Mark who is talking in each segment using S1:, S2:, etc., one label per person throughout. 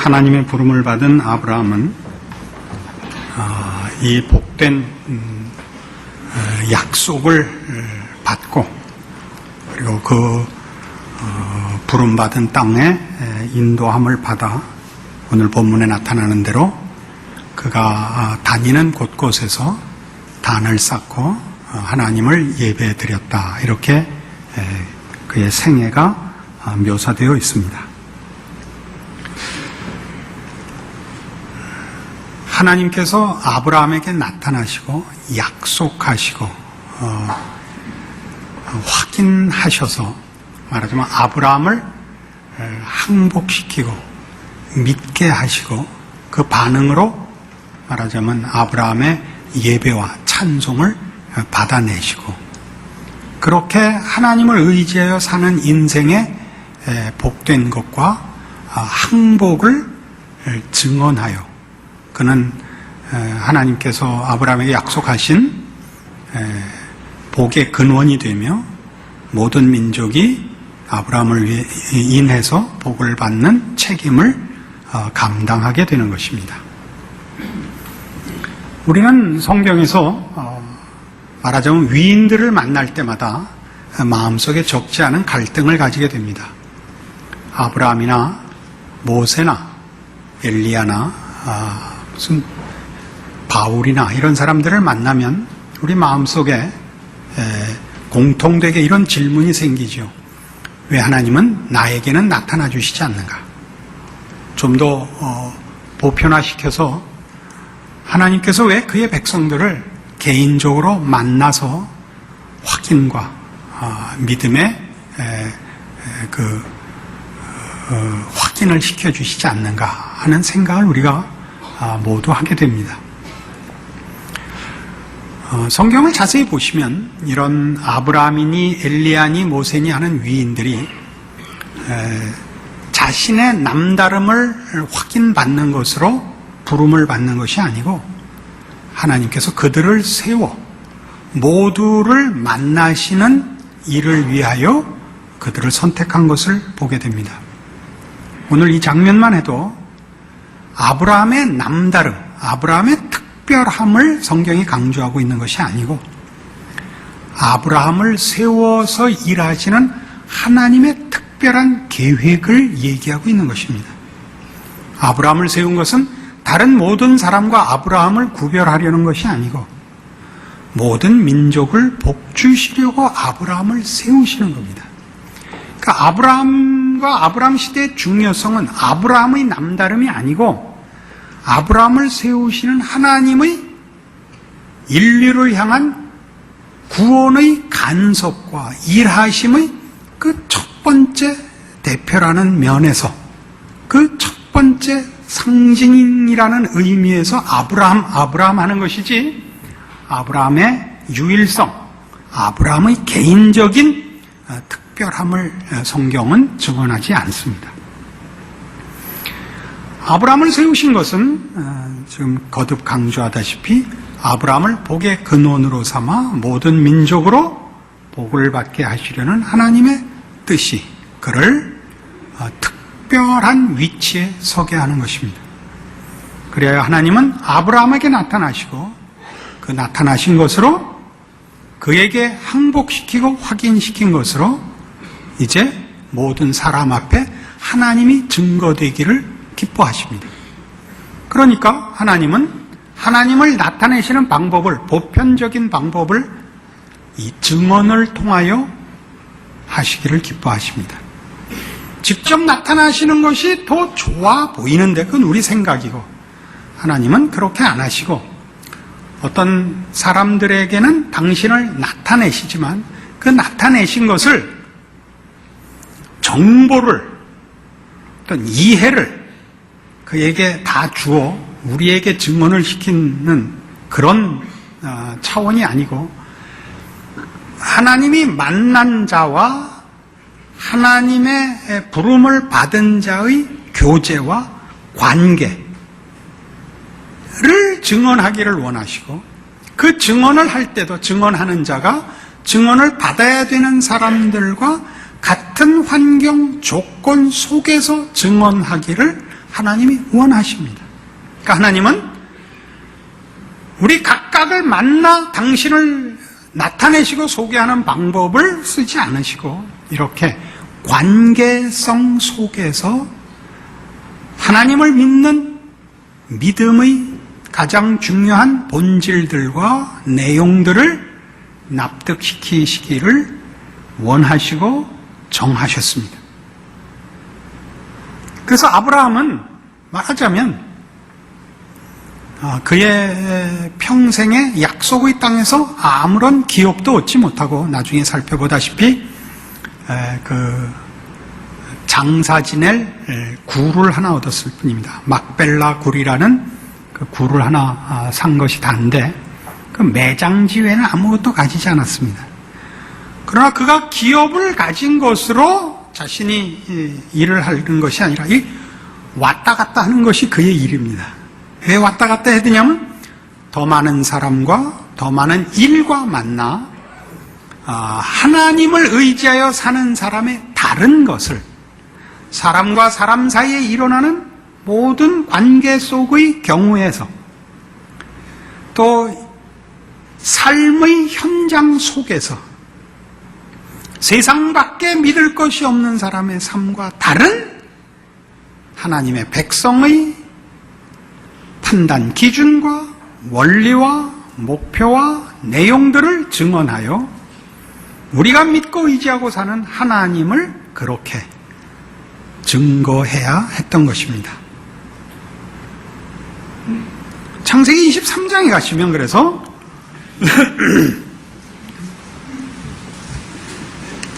S1: 하나님의 부름을 받은 아브라함은 이 복된 약속을 받고 그리고 그 부름받은 땅에 인도함을 받아 오늘 본문에 나타나는 대로 그가 다니는 곳곳에서 단을 쌓고 하나님을 예배해 드렸다. 이렇게 그의 생애가 묘사되어 있습니다. 하나님께서 아브라함에게 나타나시고 약속하시고 확인하셔서 말하자면 아브라함을 항복시키고 믿게 하시고 그 반응으로 말하자면 아브라함의 예배와 찬송을 받아내시고 그렇게 하나님을 의지하여 사는 인생의 복된 것과 항복을 증언하여 그는 하나님께서 아브라함에게 약속하신 복의 근원이 되며 모든 민족이 아브라함을 인해서 복을 받는 책임을 감당하게 되는 것입니다. 우리는 성경에서 말하자면 위인들을 만날 때마다 마음속에 적지 않은 갈등을 가지게 됩니다. 아브라함이나 모세나 엘리야나 무슨 바울이나 이런 사람들을 만나면 우리 마음속에 공통되게 이런 질문이 생기죠. 왜 하나님은 나에게는 나타나 주시지 않는가? 좀 더 보편화시켜서 하나님께서 왜 그의 백성들을 개인적으로 만나서 확인과 믿음의 확인을 시켜주시지 않는가 하는 생각을 우리가 모두 하게 됩니다. 성경을 자세히 보시면 이런 아브라함이니 엘리야니 모세니 하는 위인들이 자신의 남다름을 확인받는 것으로 부름을 받는 것이 아니고 하나님께서 그들을 세워 모두를 만나시는 일을 위하여 그들을 선택한 것을 보게 됩니다. 오늘 이 장면만 해도 아브라함의 남다름, 아브라함의 특별함을 성경이 강조하고 있는 것이 아니고 아브라함을 세워서 일하시는 하나님의 특별한 계획을 얘기하고 있는 것입니다. 아브라함을 세운 것은 다른 모든 사람과 아브라함을 구별하려는 것이 아니고 모든 민족을 복주시려고 아브라함을 세우시는 겁니다. 그러니까 아브라함과 아브라함 시대의 중요성은 아브라함의 남다름이 아니고 아브라함을 세우시는 하나님의 인류를 향한 구원의 간섭과 일하심의 그 첫 번째 대표라는 면에서 그 첫 번째 상징이라는 의미에서 아브라함 하는 것이지 아브라함의 유일성, 아브라함의 개인적인 특별함을 성경은 증언하지 않습니다. 아브라함을 세우신 것은 지금 거듭 강조하다시피 아브라함을 복의 근원으로 삼아 모든 민족으로 복을 받게 하시려는 하나님의 뜻이 그를 특별한 위치에 서게 하는 것입니다. 그래야 하나님은 아브라함에게 나타나시고 그 나타나신 것으로 그에게 항복시키고 확인시킨 것으로 이제 모든 사람 앞에 하나님이 증거되기를 기뻐하십니다. 그러니까 하나님은 하나님을 나타내시는 방법을, 보편적인 방법을 이 증언을 통하여 하시기를 기뻐하십니다. 직접 나타나시는 것이 더 좋아 보이는데 그건 우리 생각이고 하나님은 그렇게 안 하시고 어떤 사람들에게는 당신을 나타내시지만 그 나타내신 것을 정보를 어떤 이해를 그에게 다 주어 우리에게 증언을 시키는 그런 차원이 아니고 하나님이 만난 자와 하나님의 부름을 받은 자의 교제와 관계를 증언하기를 원하시고 그 증언을 할 때도 증언하는 자가 증언을 받아야 되는 사람들과 같은 환경, 조건 속에서 증언하기를 하나님이 원하십니다. 그러니까 하나님은 우리 각각을 만나 당신을 나타내시고 소개하는 방법을 쓰지 않으시고 이렇게 관계성 속에서 하나님을 믿는 믿음의 가장 중요한 본질들과 내용들을 납득시키시기를 원하시고 정하셨습니다. 그래서 아브라함은 말하자면 그의 평생의 약속의 땅에서 아무런 기업도 얻지 못하고 나중에 살펴보다시피 그 장사 지낼 굴을 하나 얻었을 뿐입니다. 막벨라 굴이라는 그 굴을 하나 산 것이 다인데 그 매장지 외에는 아무것도 가지지 않았습니다. 그러나 그가 기업을 가진 것으로 자신이 일을 하는 것이 아니라 이 왔다 갔다 하는 것이 그의 일입니다. 왜 왔다 갔다 해야 되냐면 더 많은 사람과 더 많은 일과 만나 하나님을 의지하여 사는 사람의 다른 것을 사람과 사람 사이에 일어나는 모든 관계 속의 경우에서 또 삶의 현장 속에서 세상밖에 믿을 것이 없는 사람의 삶과 다른 하나님의 백성의 판단 기준과 원리와 목표와 내용들을 증언하여 우리가 믿고 의지하고 사는 하나님을 그렇게 증거해야 했던 것입니다. 창세기 23장에 가시면 그래서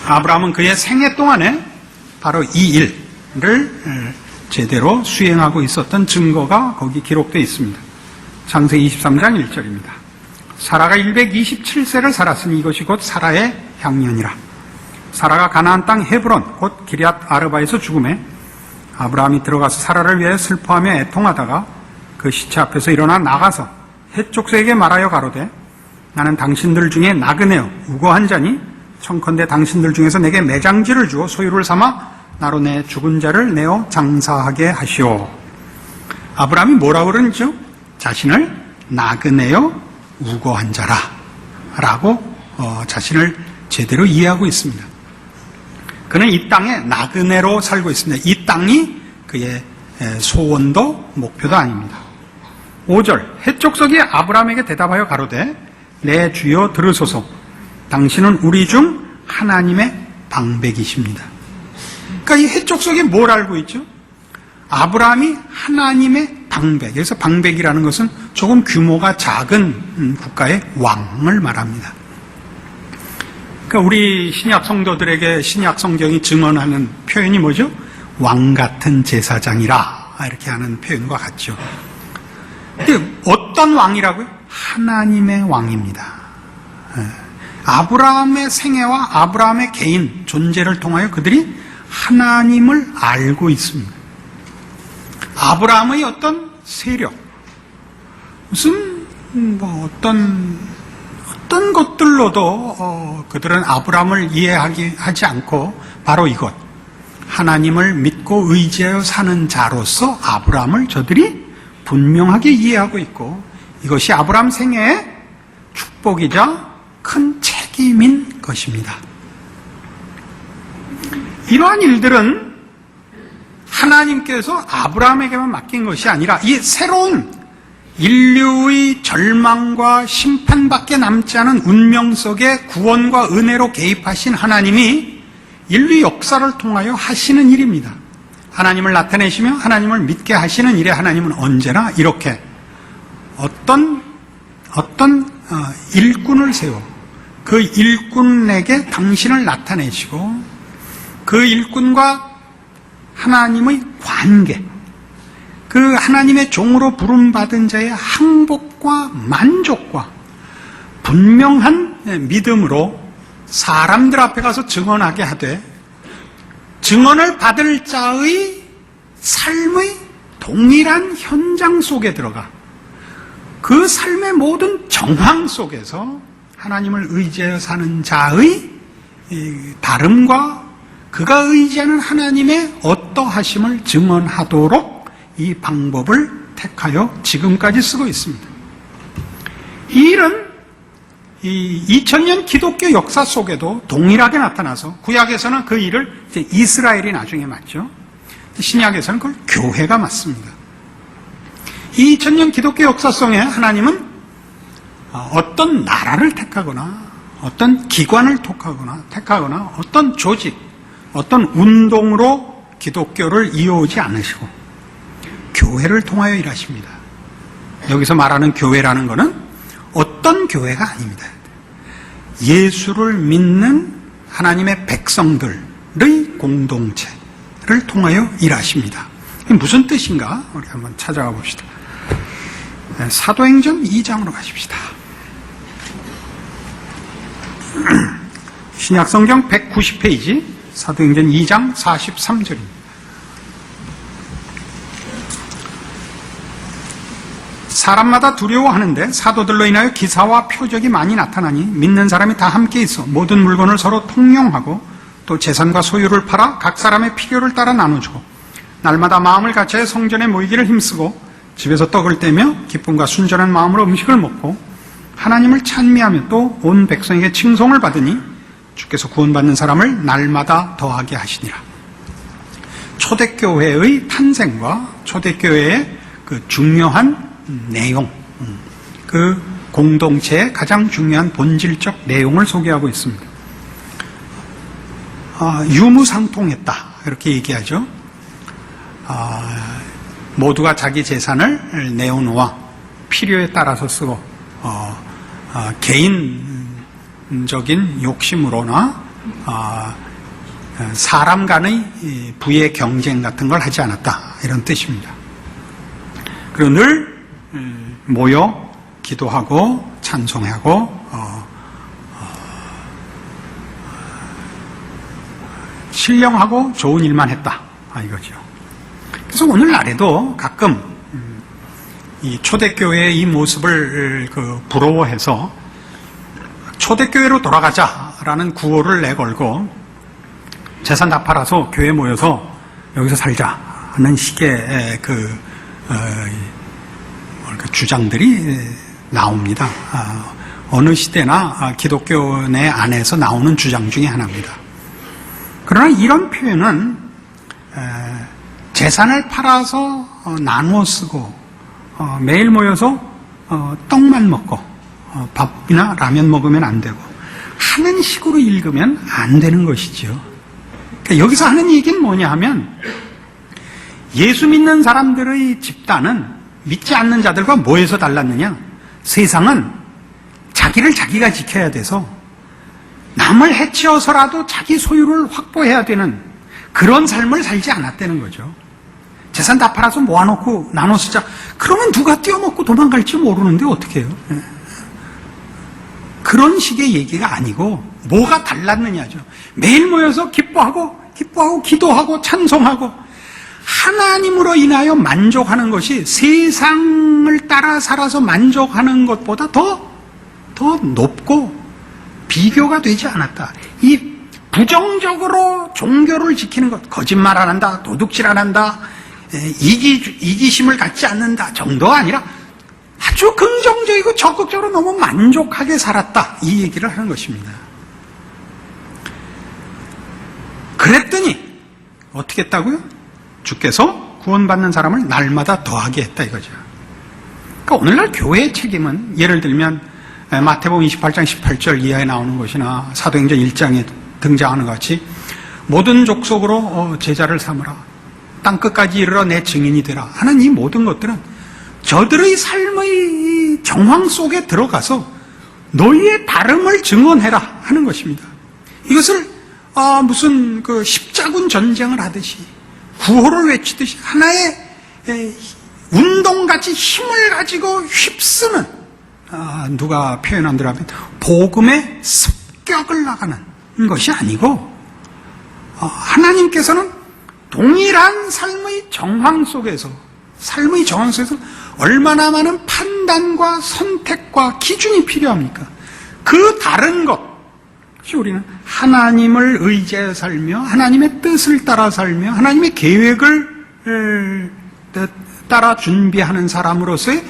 S1: 아브라함은 그의 생애 동안에 바로 이 일을 제대로 수행하고 있었던 증거가 거기 기록되어 있습니다. 창세기 23장 1절입니다. 사라가 127세를 살았으니 이것이 곧 사라의 향년이라. 사라가 가나안 땅 헤브론 곧 기럇 아르바에서 죽음에 아브라함이 들어가서 사라를 위해 슬퍼하며 애통하다가 그 시체 앞에서 일어나 나가서 헷족새에게 말하여 가로되 나는 당신들 중에 나그네요 우고한 자니 청컨대 당신들 중에서 내게 매장지를 주어 소유를 삼아 나로 내 죽은 자를 내어 장사하게 하시오. 아브라함이 뭐라고 그러죠? 자신을 나그네요 우고한 자라 라고 자신을 제대로 이해하고 있습니다. 그는 이 땅에 나그네로 살고 있습니다. 이 땅이 그의 소원도 목표도 아닙니다. 5절 헷족속이 아브라함에게 대답하여 가로되 내 주여 들으소서 당신은 우리 중 하나님의 방백이십니다. 그러니까 이 헷족속이 뭘 알고 있죠? 아브라함이 하나님의 방백. 여기서 방백이라는 것은 조금 규모가 작은 국가의 왕을 말합니다. 그러니까 우리 신약 성도들에게 신약 성경이 증언하는 표현이 뭐죠? 왕 같은 제사장이라 이렇게 하는 표현과 같죠. 근데 어떤 왕이라고요? 하나님의 왕입니다. 아브라함의 생애와 아브라함의 개인 존재를 통하여 그들이 하나님을 알고 있습니다. 아브라함의 어떤 세력, 무슨 어떤 것들로도 그들은 아브라함을 이해하지 않고 바로 이것, 하나님을 믿고 의지하여 사는 자로서 아브라함을 저들이 분명하게 이해하고 있고 이것이 아브라함 생애의 축복이자 큰 책임인 것입니다. 이러한 일들은 하나님께서 아브라함에게만 맡긴 것이 아니라 이 새로운 인류의 절망과 심판밖에 남지 않은 운명 속에 구원과 은혜로 개입하신 하나님이 인류 역사를 통하여 하시는 일입니다. 하나님을 나타내시며 하나님을 믿게 하시는 일에 하나님은 언제나 이렇게 어떤 일꾼을 세워 그 일꾼에게 당신을 나타내시고 그 일꾼과 하나님의 관계, 그 하나님의 종으로 부름받은 자의 항복과 만족과 분명한 믿음으로 사람들 앞에 가서 증언하게 하되 증언을 받을 자의 삶의 동일한 현장 속에 들어가 그 삶의 모든 정황 속에서 하나님을 의지하여 사는 자의 다름과 그가 의지하는 하나님의 어떠하심을 증언하도록 이 방법을 택하여 지금까지 쓰고 있습니다. 이 일은 이 2000년 기독교 역사 속에도 동일하게 나타나서 구약에서는 그 일을 이제 이스라엘이 나중에 맡죠. 신약에서는 그걸 교회가 맡습니다. 이 2000년 기독교 역사 속에 하나님은 어떤 나라를 택하거나 어떤 기관을 택하거나 어떤 조직, 어떤 운동으로 기독교를 이어오지 않으시고 교회를 통하여 일하십니다. 여기서 말하는 교회라는 것은 어떤 교회가 아닙니다. 예수를 믿는 하나님의 백성들의 공동체를 통하여 일하십니다. 이게 무슨 뜻인가? 우리 한번 찾아가 봅시다. 사도행전 2장으로 가십시다. 신약성경 190페이지 사도행전 2장 43절입니다. 사람마다 두려워하는데 사도들로 인하여 기사와 표적이 많이 나타나니 믿는 사람이 다 함께 있어 모든 물건을 서로 통용하고 또 재산과 소유를 팔아 각 사람의 필요를 따라 나눠주고 날마다 마음을 같이하여 성전에 모이기를 힘쓰고 집에서 떡을 떼며 기쁨과 순전한 마음으로 음식을 먹고 하나님을 찬미하며 또 온 백성에게 칭송을 받으니 주께서 구원받는 사람을 날마다 더하게 하시니라. 초대교회의 탄생과 초대교회의 그 중요한 내용, 그 공동체의 가장 중요한 본질적 내용을 소개하고 있습니다. 유무상통했다 이렇게 얘기하죠. 모두가 자기 재산을 내어놓아 필요에 따라서 쓰고 개인적인 욕심으로나 사람 간의 부의 경쟁 같은 걸 하지 않았다 이런 뜻입니다. 그리고 늘 모여 기도하고 찬송하고 신령하고 좋은 일만 했다 이거죠. 그래서 오늘날에도 가끔 이 초대교회의 이 모습을 부러워해서 초대교회로 돌아가자라는 구호를 내걸고 재산 다 팔아서 교회 모여서 여기서 살자 하는 식의 주장들이 나옵니다. 어느 시대나 기독교 내 안에서 나오는 주장 중에 하나입니다. 그러나 이런 표현은 재산을 팔아서 나누어 쓰고 매일 모여서 떡만 먹고 밥이나 라면 먹으면 안 되고 하는 식으로 읽으면 안 되는 것이죠. 그러니까 여기서 하는 얘기는 뭐냐 하면 예수 믿는 사람들의 집단은 믿지 않는 자들과 뭐에서 달랐느냐? 세상은 자기를 자기가 지켜야 돼서 남을 해치어서라도 자기 소유를 확보해야 되는 그런 삶을 살지 않았다는 거죠. 재산 다 팔아서 모아놓고 나눠 쓰자. 그러면 누가 떼어먹고 도망갈지 모르는데 어떻게 해요? 그런 식의 얘기가 아니고 뭐가 달랐느냐죠. 매일 모여서 기뻐하고 기도하고 찬송하고 하나님으로 인하여 만족하는 것이 세상을 따라 살아서 만족하는 것보다 더 높고 비교가 되지 않았다. 이 부정적으로 종교를 지키는 것, 거짓말 안 한다, 도둑질 안 한다, 이기심을 갖지 않는다 정도가 아니라 아주 긍정적이고 적극적으로 너무 만족하게 살았다. 이 얘기를 하는 것입니다. 그랬더니 어떻게 했다고요? 주께서 구원받는 사람을 날마다 더하게 했다 이거죠. 그러니까 오늘날 교회의 책임은 예를 들면 마태복음 28장 18절 이하에 나오는 것이나 사도행전 1장에 등장하는 것 같이 모든 족속으로 제자를 삼으라. 땅끝까지 이르러 내 증인이 되라 하는 이 모든 것들은 저들의 삶의 정황 속에 들어가서 너희의 다름을 증언해라 하는 것입니다. 이것을 무슨 십자군 전쟁을 하듯이 구호를 외치듯이 하나의 운동같이 힘을 가지고 휩쓰는 누가 표현한 대로 하면 복음의 습격을 나가는 것이 아니고 하나님께서는 동일한 삶의 정황 속에서 얼마나 많은 판단과 선택과 기준이 필요합니까? 그 다른 것이 우리는 하나님을 의지하여 살며 하나님의 뜻을 따라 살며 하나님의 계획을 따라 준비하는 사람으로서의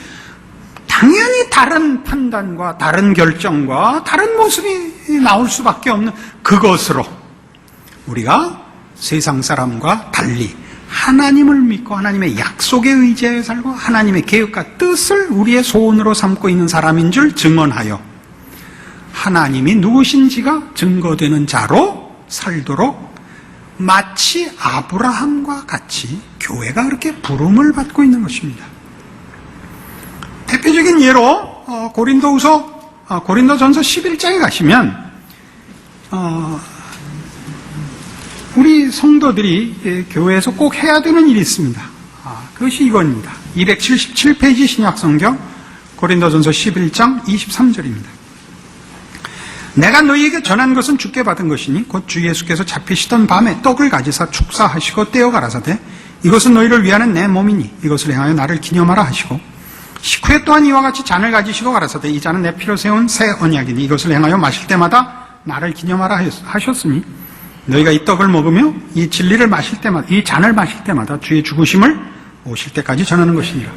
S1: 당연히 다른 판단과 다른 결정과 다른 모습이 나올 수밖에 없는 그것으로 우리가 세상 사람과 달리 하나님을 믿고 하나님의 약속에 의지하여 살고 하나님의 계획과 뜻을 우리의 소원으로 삼고 있는 사람인 줄 증언하여 하나님이 누구신지가 증거되는 자로 살도록 마치 아브라함과 같이 교회가 그렇게 부름을 받고 있는 것입니다. 대표적인 예로 고린도전서 11장에 가시면 우리 성도들이 교회에서 꼭 해야 되는 일이 있습니다. 그것이 이겁니다. 277페이지 신약성경 고린도전서 11장 23절입니다. 내가 너희에게 전한 것은 주께 받은 것이니 곧 주 예수께서 잡히시던 밤에 떡을 가지사 축사하시고 떼어 가라사대 이것은 너희를 위하는 내 몸이니 이것을 행하여 나를 기념하라 하시고 식후에 또한 이와 같이 잔을 가지시고 가라사대 이 잔은 내 피로 세운 새 언약이니 이것을 행하여 마실 때마다 나를 기념하라 하셨으니 너희가 이 떡을 먹으며 이 진리를 마실 때마다 이 잔을 마실 때마다 주의 죽으심을 오실 때까지 전하는 것이니라.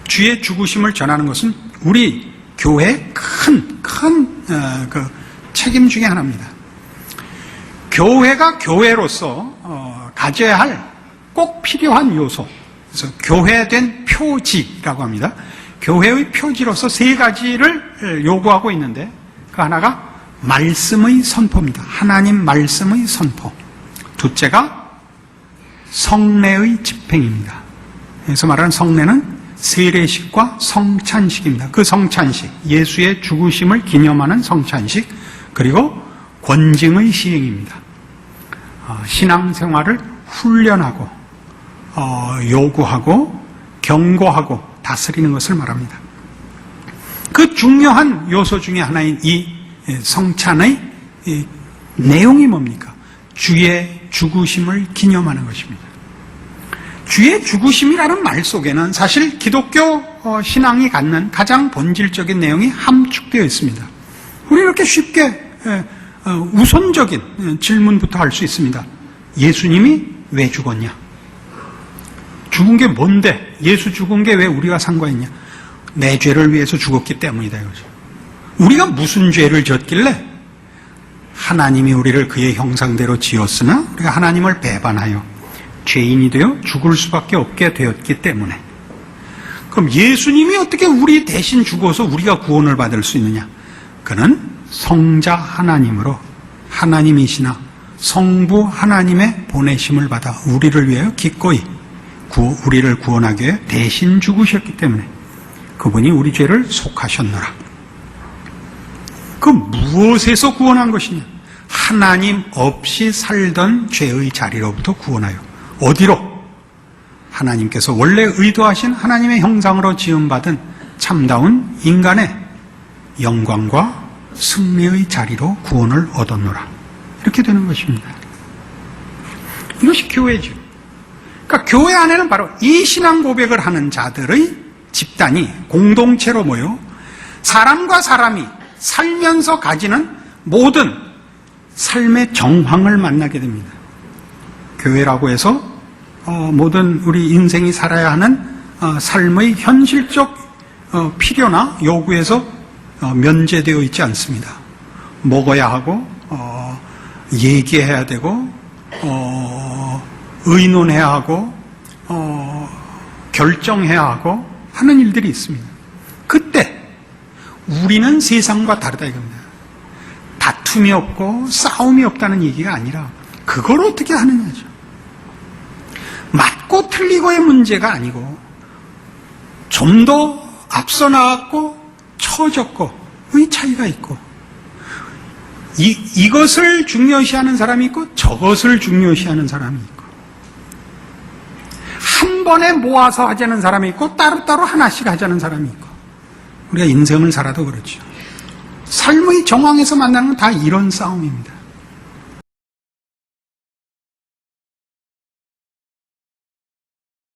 S1: 주의 죽으심을 전하는 것은 우리 교회의 큰 책임 중에 하나입니다. 교회가 교회로서 가져야 할 꼭 필요한 요소, 그래서 교회된 표지라고 합니다. 교회의 표지로서 세 가지를 요구하고 있는데 그 하나가 말씀의 선포입니다. 하나님 말씀의 선포. 둘째가 성례의 집행입니다. 그래서 말하는 성례는 세례식과 성찬식입니다. 그 성찬식, 예수의 죽으심을 기념하는 성찬식, 그리고 권징의 시행입니다. 신앙생활을 훈련하고 요구하고 경고하고 다스리는 것을 말합니다. 그 중요한 요소 중에 하나인 이 성찬의 내용이 뭡니까? 주의 죽으심을 기념하는 것입니다. 주의 죽으심이라는 말 속에는 사실 기독교 신앙이 갖는 가장 본질적인 내용이 함축되어 있습니다. 우리 이렇게 쉽게 우선적인 질문부터 할 수 있습니다. 예수님이 왜 죽었냐? 죽은 게 뭔데? 예수 죽은 게 왜 우리가 상관있냐? 내 죄를 위해서 죽었기 때문이다 이거죠. 우리가 무슨 죄를 졌길래 하나님이 우리를 그의 형상대로 지었으나 우리가 하나님을 배반하여 죄인이 되어 죽을 수밖에 없게 되었기 때문에. 그럼 예수님이 어떻게 우리 대신 죽어서 우리가 구원을 받을 수 있느냐? 그는 성자 하나님으로 하나님이시나 성부 하나님의 보내심을 받아 우리를 위하여 기꺼이 우리를 구원하기 위해 대신 죽으셨기 때문에 그분이 우리 죄를 속하셨노라. 그 무엇에서 구원한 것이냐? 하나님 없이 살던 죄의 자리로부터 구원하여 어디로? 하나님께서 원래 의도하신 하나님의 형상으로 지음받은 참다운 인간의 영광과 승리의 자리로 구원을 얻었노라. 이렇게 되는 것입니다. 이것이 교회죠. 그러니까 교회 안에는 바로 이 신앙 고백을 하는 자들의 집단이 공동체로 모여 사람과 사람이 살면서 가지는 모든 삶의 정황을 만나게 됩니다. 교회라고 해서 모든 우리 인생이 살아야 하는 삶의 현실적 필요나 요구에서 면제되어 있지 않습니다. 먹어야 하고 얘기해야 되고 의논해야 하고 결정해야 하고 하는 일들이 있습니다. 그때 우리는 세상과 다르다 이겁니다. 다툼이 없고 싸움이 없다는 얘기가 아니라 그걸 어떻게 하느냐죠. 맞고 틀리고의 문제가 아니고 좀 더 앞서 나갔고 처졌고의 차이가 있고 이것을 중요시하는 사람이 있고 저것을 중요시하는 사람이 있고 한 번에 모아서 하자는 사람이 있고 따로따로 하나씩 하자는 사람이 있고 우리가 인생을 살아도 그렇죠. 삶의 정황에서 만나는 건 다 이런 싸움입니다.